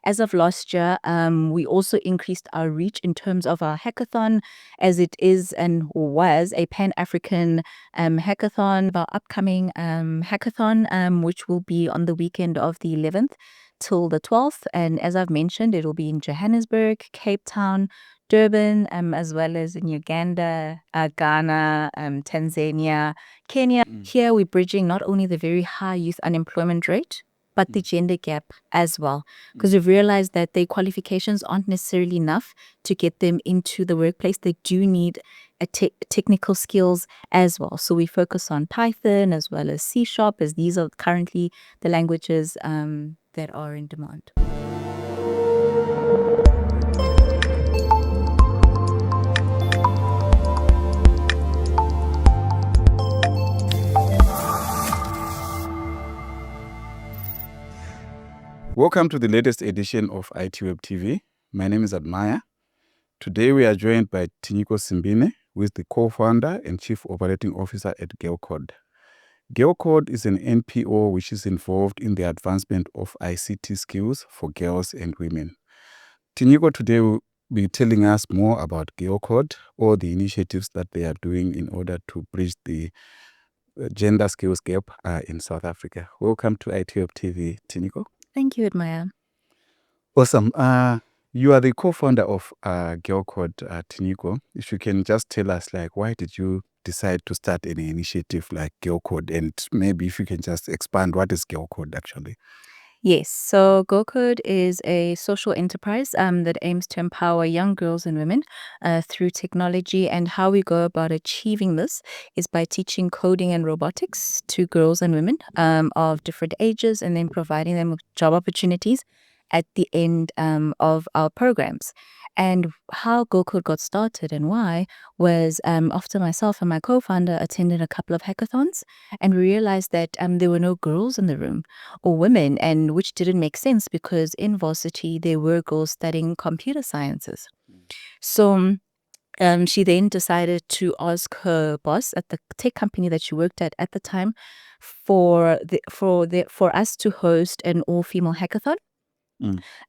as of last year, we also increased our reach in terms of our hackathon, as it is and was a Pan-African hackathon. Our upcoming hackathon, which will be on the weekend of the 11th till the 12th. And as I've mentioned, it will be in Johannesburg, Cape Town, Durban, as well as in Uganda, Ghana, Tanzania, Kenya. Here we're bridging not only the very high youth unemployment rate, but the gender gap as well. Because we've realized that their qualifications aren't necessarily enough to get them into the workplace. They do need technical skills as well. So we focus on Python as well as C#, as these are currently the languages that are in demand. Welcome to the latest edition of ITWeb TV. My name is Admire. Today we are joined by Tinyiko Simbine, who is the co-founder and chief operating officer at GirlCode. GirlCode is an NPO which is involved in the advancement of ICT skills for girls and women. Tinyiko today will be telling us more about GirlCode, all the initiatives that they are doing in order to bridge the gender skills gap in South Africa. Welcome to ITWeb TV, Tinyiko. Thank you, Admire. Awesome. You are the co-founder of GirlCode, Tinyiko. If you can just tell us, why did you decide to start an initiative like GirlCode? And maybe if you can just expand, what is GirlCode actually? Yes, so GirlCode is a social enterprise that aims to empower young girls and women through technology. And how we go about achieving this is by teaching coding and robotics to girls and women of different ages, and then providing them with job opportunities at the end of our programs. And how GirlCode got started and why was after myself and my co-founder attended a couple of hackathons, and we realized that there were no girls in the room or women, and which didn't make sense because in varsity there were girls studying computer sciences. So she then decided to ask her boss at the tech company that she worked at the time for us to host an all-female hackathon.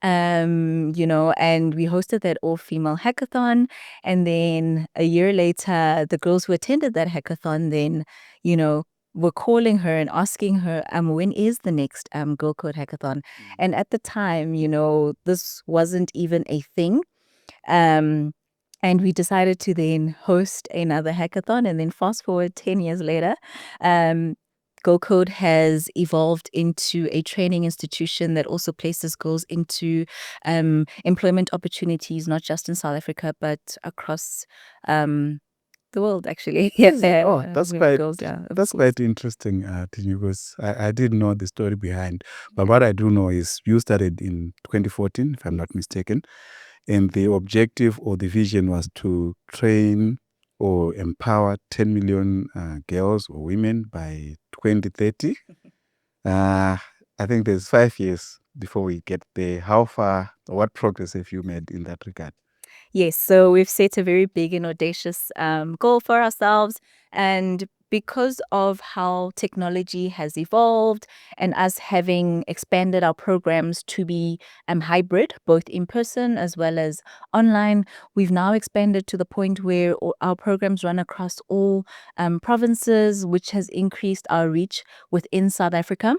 And we hosted that all-female hackathon, and then a year later, the girls who attended that hackathon then, were calling her and asking her, when is the next GirlCode hackathon? And at the time, this wasn't even a thing. And we decided to then host another hackathon, and then fast forward 10 years later, GirlCode has evolved into a training institution that also places girls into employment opportunities, not just in South Africa, but across the world, actually. Yes. That's quite interesting, because I didn't know the story behind. But what I do know is you started in 2014, if I'm not mistaken, and the objective or the vision was to train or empower 10 million girls or women by 2030. I think there's 5 years before we get there. How far, what progress have you made in that regard? Yes, so we've set a very big and audacious goal for ourselves. And because of how technology has evolved and us having expanded our programs to be hybrid, both in person as well as online, we've now expanded to the point where our programs run across all provinces, which has increased our reach within South Africa.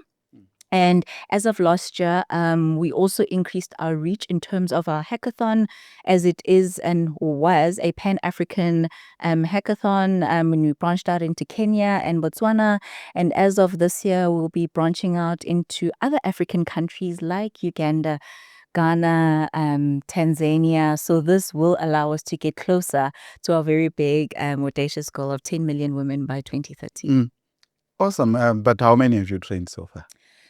And as of last year, we also increased our reach in terms of our hackathon, as it is and was a Pan-African hackathon. When we branched out into Kenya and Botswana. And as of this year, we'll be branching out into other African countries like Uganda, Ghana, Tanzania. So this will allow us to get closer to our very big audacious goal of 10 million women by 2030. Awesome. But how many have you trained so far?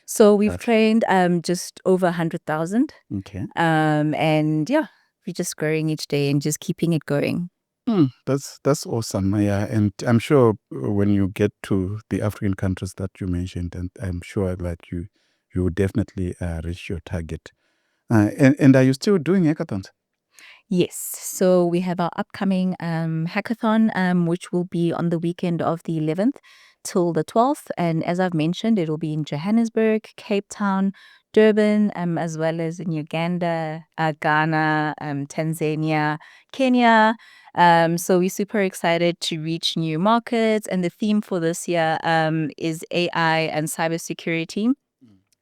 So we've trained just over 100,000. Okay. And yeah, we're just growing each day and just keeping it going. That's awesome. Yeah, and I'm sure when you get to the African countries that you mentioned, and I'm sure that you will definitely reach your target. And are you still doing hackathons? Yes. So we have our upcoming hackathon, which will be on the weekend of the 11th till the 12th. And as I've mentioned, it will be in Johannesburg, Cape Town, Durban, as well as in Uganda, Ghana, Tanzania, Kenya. So we're super excited to reach new markets. And the theme for this year is AI and cybersecurity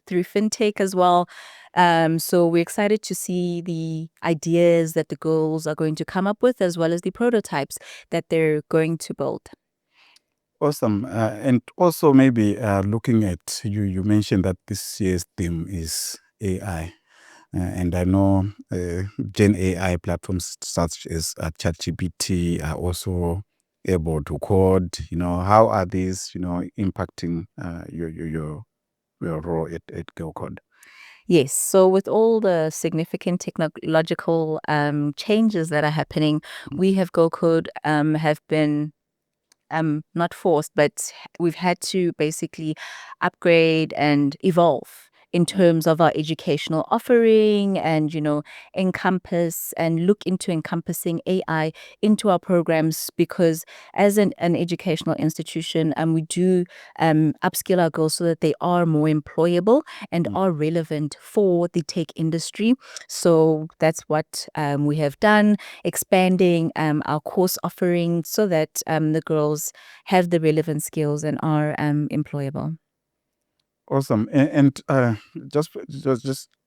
through fintech as well. So we're excited to see the ideas that the girls are going to come up with, as well as the prototypes that they're going to build. Awesome. And also maybe looking at you mentioned that this year's theme is AI. And I know Gen AI platforms such as ChatGPT are also able to code. How are these, impacting your role at GirlCode? Yes. So with all the significant technological changes that are happening, we have GirlCode have been not forced, but we've had to basically upgrade and evolve in terms of our educational offering and, encompass and look into encompassing AI into our programs, because as an educational institution, we do upskill our girls so that they are more employable and are relevant for the tech industry. So that's what we have done, expanding our course offering so that the girls have the relevant skills and are employable. Awesome. And just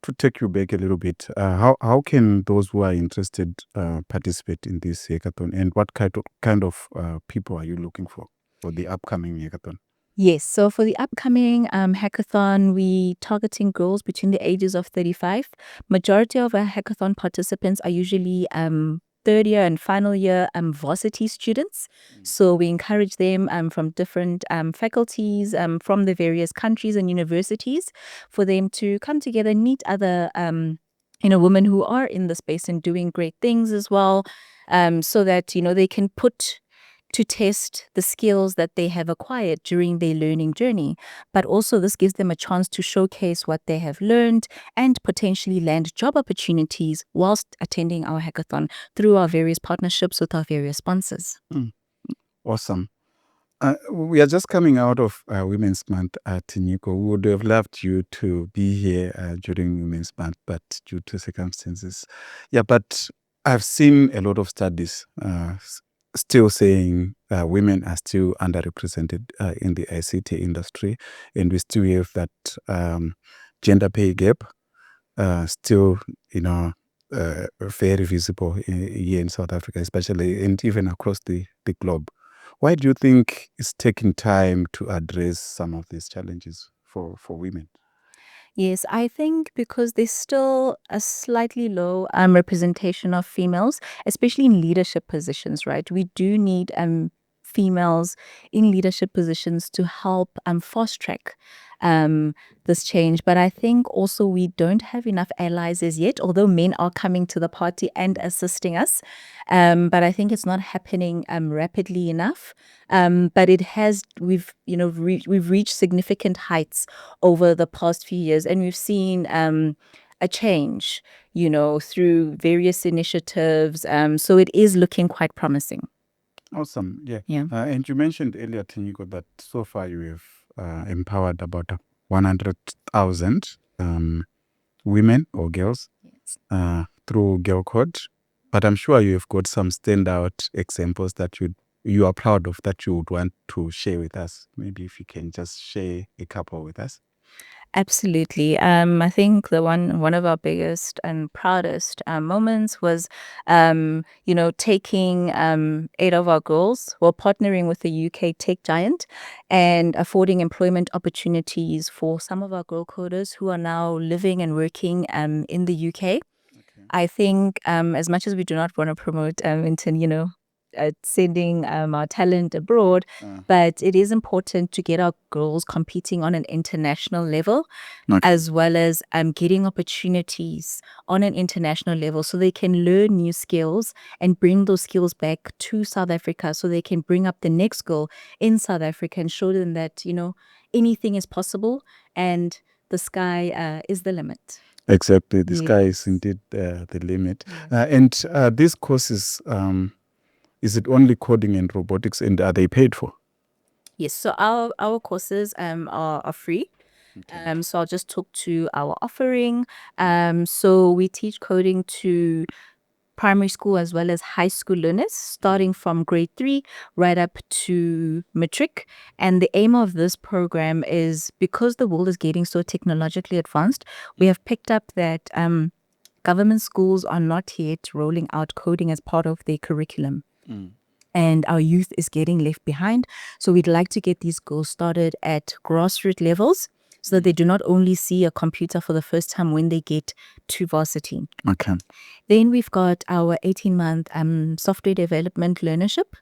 to take you back a little bit, how can those who are interested participate in this hackathon, and what kind of people are you looking for the upcoming hackathon? Yes, so for the upcoming hackathon, we targeting girls between the ages of 35. Majority of our hackathon participants are usually third year and final year varsity students. So we encourage them from different faculties from the various countries and universities for them to come together and meet other women who are in the space and doing great things as well, so that they can put to test the skills that they have acquired during their learning journey. But also this gives them a chance to showcase what they have learned and potentially land job opportunities whilst attending our hackathon through our various partnerships with our various sponsors. Awesome. We are just coming out of Women's Month at Tinyiko. We would have loved you to be here during Women's Month, but due to circumstances. Yeah, but I've seen a lot of studies still saying women are still underrepresented in the ICT industry, and we still have that gender pay gap still, very visible here in South Africa, especially, and even across the globe. Why do you think it's taking time to address some of these challenges for women? Yes, I think because there's still a slightly low representation of females, especially in leadership positions, right? We do need females in leadership positions to help fast track this change. But I think also we don't have enough allies as yet, although men are coming to the party and assisting us. But I think it's not happening rapidly enough. But it has, we've reached significant heights over the past few years, and we've seen a change, through various initiatives. So it is looking quite promising. Awesome. Yeah. Yeah. And you mentioned earlier, Tinyiko, that so far you have empowered about 100,000 women or girls through GirlCode. But I'm sure you have got some standout examples that you are proud of, that you would want to share with us. Maybe if you can just share a couple with us. Absolutely. I think the one of our biggest and proudest moments was, taking 8 of our girls, well, partnering with the UK tech giant and affording employment opportunities for some of our girl coders who are now living and working in the UK. Okay. I think as much as we do not want to promote sending our talent abroad, but it is important to get our girls competing on an international level, as well as getting opportunities on an international level so they can learn new skills and bring those skills back to South Africa, so they can bring up the next girl in South Africa and show them that, anything is possible and the sky is the limit. Exactly. The sky is indeed the limit. And these courses, is it only coding and robotics, and are they paid for? Yes, so our courses are free. Okay. So I'll just talk to our offering. So we teach coding to primary school as well as high school learners, starting from grade 3 right up to matric. And the aim of this program is, because the world is getting so technologically advanced, we have picked up that government schools are not yet rolling out coding as part of their curriculum. And our youth is getting left behind. So we'd like to get these girls started at grassroots levels so that they do not only see a computer for the first time when they get to varsity. Okay. Then we've got our 18-month software development learnership.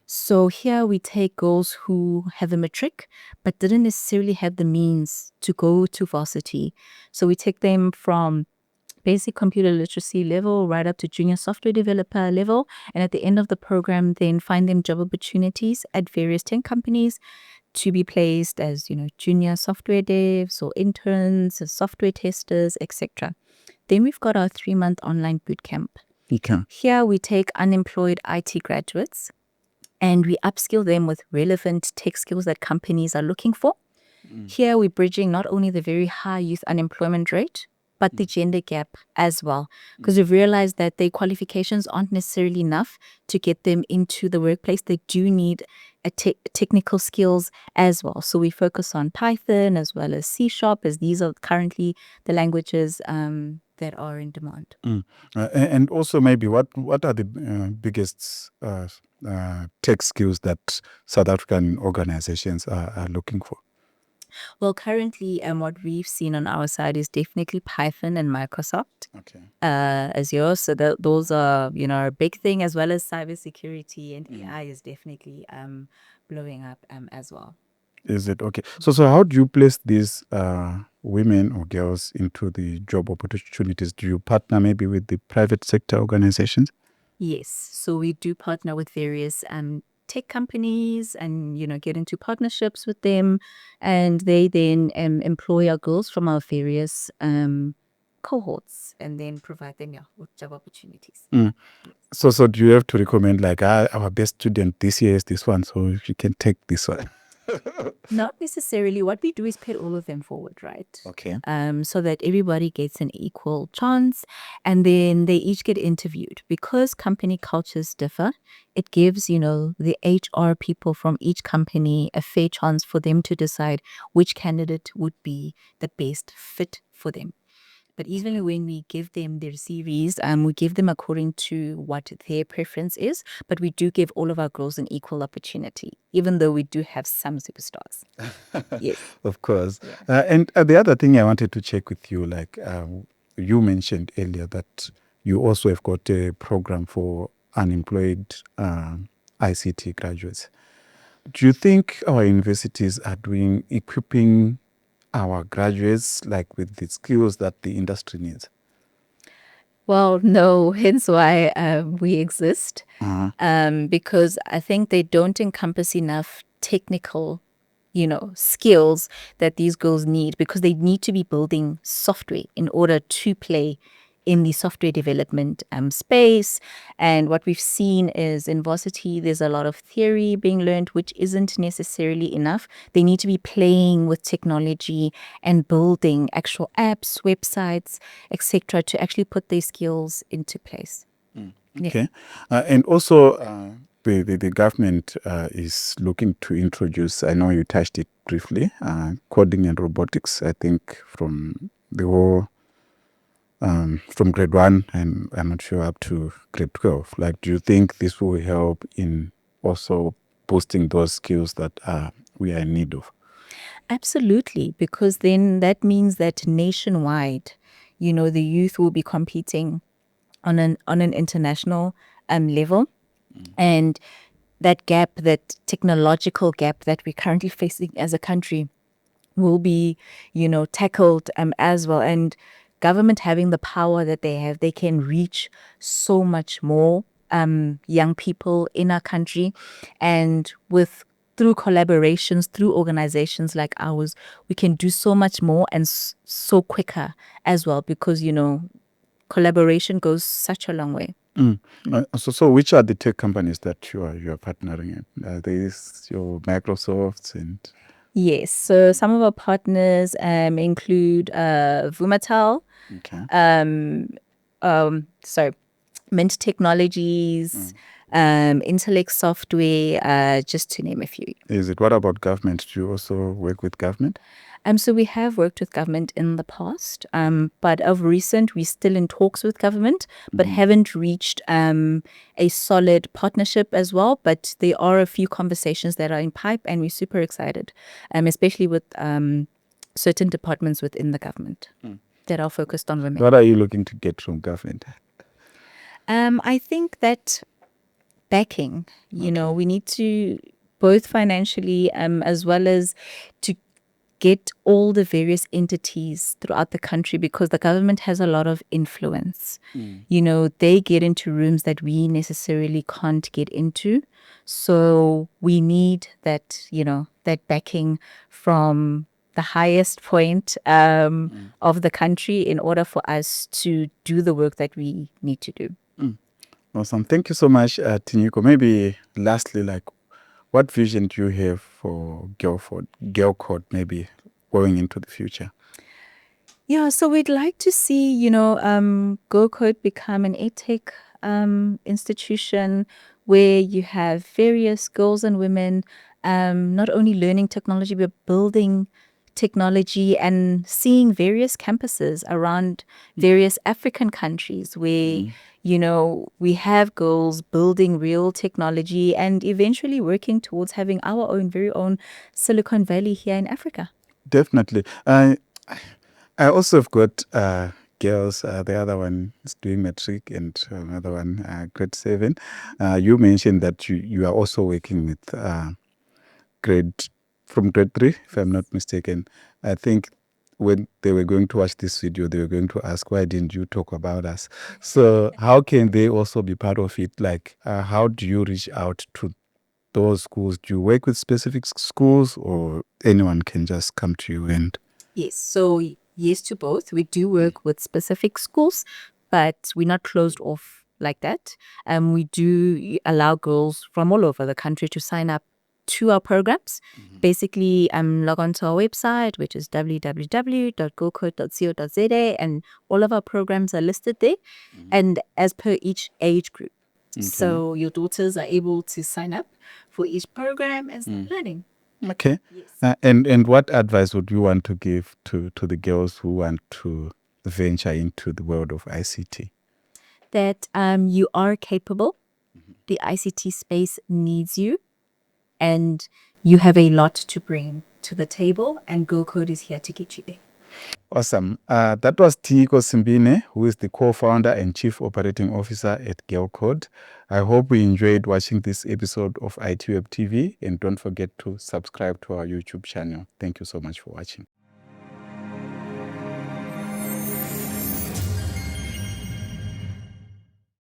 So here we take girls who have a matric but didn't necessarily have the means to go to varsity. So we take them from basic computer literacy level right up to junior software developer level. And at the end of the program, then find them job opportunities at various tech companies to be placed as, junior software devs or interns or software testers, etc. Then we've got our 3-month online bootcamp. Okay. Here we take unemployed IT graduates and we upskill them with relevant tech skills that companies are looking for. Here we're bridging not only the very high youth unemployment rate, but the gender gap as well. Because we've realized that their qualifications aren't necessarily enough to get them into the workplace. They do need technical skills as well. So we focus on Python as well as C#, as these are currently the languages that are in demand. And also maybe what are the biggest tech skills that South African organizations are looking for? Well, currently, what we've seen on our side is definitely Python and Microsoft Azure. So those are, a big thing, as well as cybersecurity and AI is definitely blowing up as well. Is it okay? So how do you place these women or girls into the job opportunities? Do you partner maybe with the private sector organizations? Yes. So we do partner with various tech companies and, get into partnerships with them. And they then employ our girls from our various cohorts and then provide them with job opportunities. So do you have to recommend like our best student this year is this one, so you can take this one? Not necessarily. What we do is put all of them forward, right? Okay. So that everybody gets an equal chance, and then they each get interviewed. Because company cultures differ, it gives, the HR people from each company a fair chance for them to decide which candidate would be the best fit for them. But even when we give them their CVs, we give them according to what their preference is. But we do give all of our girls an equal opportunity, even though we do have some superstars. Yes. Of course. And the other thing I wanted to check with you, like you mentioned earlier that you also have got a program for unemployed ICT graduates. Do you think our universities are equipping our graduates like with the skills that the industry needs? Well, no, hence why we exist. Because I think they don't encompass enough technical, skills that these girls need, because they need to be building software in order to play in the software development space. And what we've seen is in varsity, there's a lot of theory being learned, which isn't necessarily enough. They need to be playing with technology and building actual apps, websites, etc., to actually put their skills into place. Okay. And also, the government is looking to introduce, I know you touched it briefly, coding and robotics, I think from the whole, from grade 1, and I'm not sure up to grade 12. Like, do you think this will help in also boosting those skills that we are in need of? Absolutely, because then that means that nationwide, the youth will be competing on an international level. And that gap, that technological gap that we're currently facing as a country will be, tackled as well. And government having the power that they have, they can reach so much more young people in our country. And through collaborations, through organizations like ours, we can do so much more and so quicker as well, because, collaboration goes such a long way. So which are the tech companies that you are partnering in? Are these your Microsofts and? Yes. So some of our partners include Vumatel, Okay. sorry, Mint Technologies, Intellect Software, just to name a few. Is it, what about government? Do you also work with government? So we have worked with government in the past, but of recent, we're still in talks with government, but haven't reached a solid partnership as well. But there are a few conversations that are in pipe, and we're super excited, especially with certain departments within the government that are focused on women. What are you looking to get from government? I think that backing, we need to both financially as well as to get all the various entities throughout the country, because the government has a lot of influence. They get into rooms that we necessarily can't get into. So we need that, that backing from the highest point of the country in order for us to do the work that we need to do. Awesome. Thank you so much, Tinyiko. Maybe lastly, like, what vision do you have for GirlCode, maybe going into the future? Yeah, so we'd like to see, GirlCode become an edtech institution where you have various girls and women not only learning technology, but building technology and seeing various campuses around various African countries where, we have girls building real technology and eventually working towards having our own, very own Silicon Valley here in Africa. Definitely. I also have got girls. The other one is doing matric, and another one grade 7. You mentioned that you are also working with from grade 3, if I'm not mistaken. I think when they were going to watch this video, they were going to ask, why didn't you talk about us? So how can they also be part of it? Like, how do you reach out to those schools? Do you work with specific schools, or anyone can just come to you? And Yes, so yes to both. We do work with specific schools, but we're not closed off like that. We do allow girls from all over the country to sign up to our programs. Basically, log on to our website, which is www.girlcode.co.za, and all of our programs are listed there, and as per each age group. So your daughters are able to sign up for each program and start learning. okay. Yes. And what advice would you want to give to the girls who want to venture into the world of ICT? That you are capable. The ICT space needs you, and you have a lot to bring to the table, and GirlCode is here to get you there. Awesome. That was Tinyiko Simbine, who is the co-founder and chief operating officer at GirlCode. I hope you enjoyed watching this episode of ITWeb TV, and don't forget to subscribe to our YouTube channel. Thank you so much for watching.